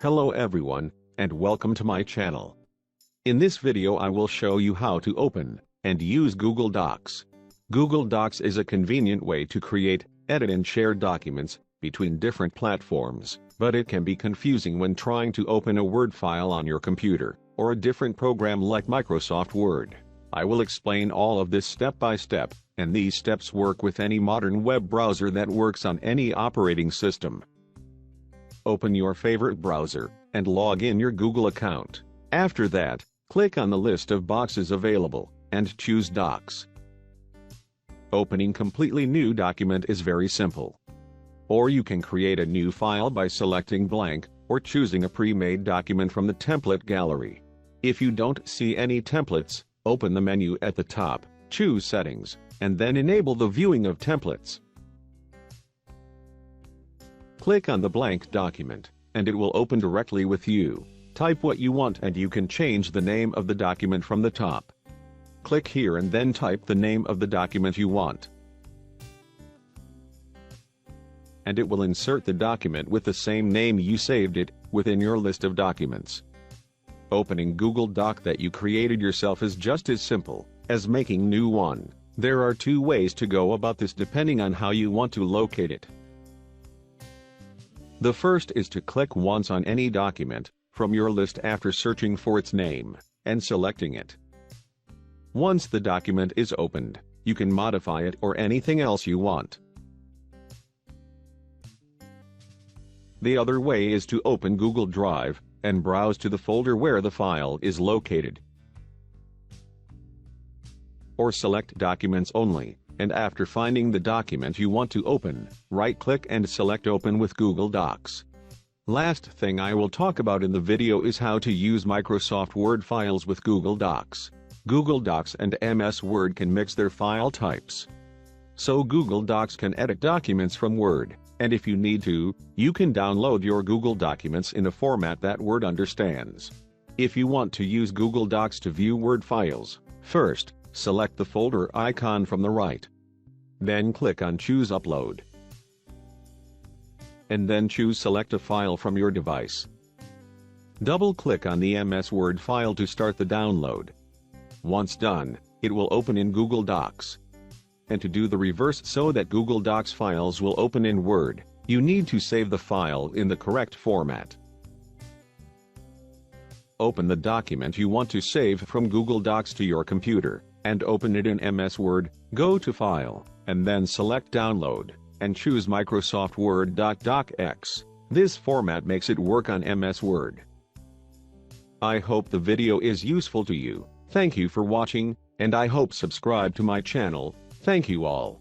Hello everyone, and welcome to my channel. In this video I will show you how to open and use Google Docs. Google Docs is a convenient way to create, edit and share documents between different platforms, but it can be confusing when trying to open a Word file on your computer, or a different program like Microsoft Word. I will explain all of this step by step, and these steps work with any modern web browser that works on any operating system. Open your favorite browser, and log in your Google account. After that, click on the list of boxes available, and choose Docs. Opening completely new document is very simple. Or you can create a new file by selecting blank, or choosing a pre-made document from the template gallery. If you don't see any templates, open the menu at the top, choose Settings, and then enable the viewing of templates. Click on the blank document, and it will open directly with you. Type what you want and you can change the name of the document from the top. Click here and then type the name of the document you want. And it will insert the document with the same name you saved it, within your list of documents. Opening Google Doc that you created yourself is just as simple as making new one. There are two ways to go about this depending on how you want to locate it. The first is to click once on any document from your list after searching for its name and selecting it. Once the document is opened, you can modify it or anything else you want. The other way is to open Google Drive and browse to the folder where the file is located. Or select Documents Only, and after finding the document you want to open, right-click and select Open with Google Docs. Last thing I will talk about in the video is how to use Microsoft Word files with Google Docs. Google Docs and MS Word can mix their file types. So Google Docs can edit documents from Word, and if you need to, you can download your Google documents in a format that Word understands. If you want to use Google Docs to view Word files, first, select the folder icon from the right. Then click on Choose Upload. And then choose Select a file from your device. Double-click on the MS Word file to start the download. Once done, it will open in Google Docs. And to do the reverse so that Google Docs files will open in Word, you need to save the file in the correct format. Open the document you want to save from Google Docs to your computer, and open it in MS Word. Go to File, and then select Download, and choose Microsoft Word .docx. This format makes it work on MS Word. I hope the video is useful to you. Thank you for watching, and I hope subscribe to my channel. Thank you all.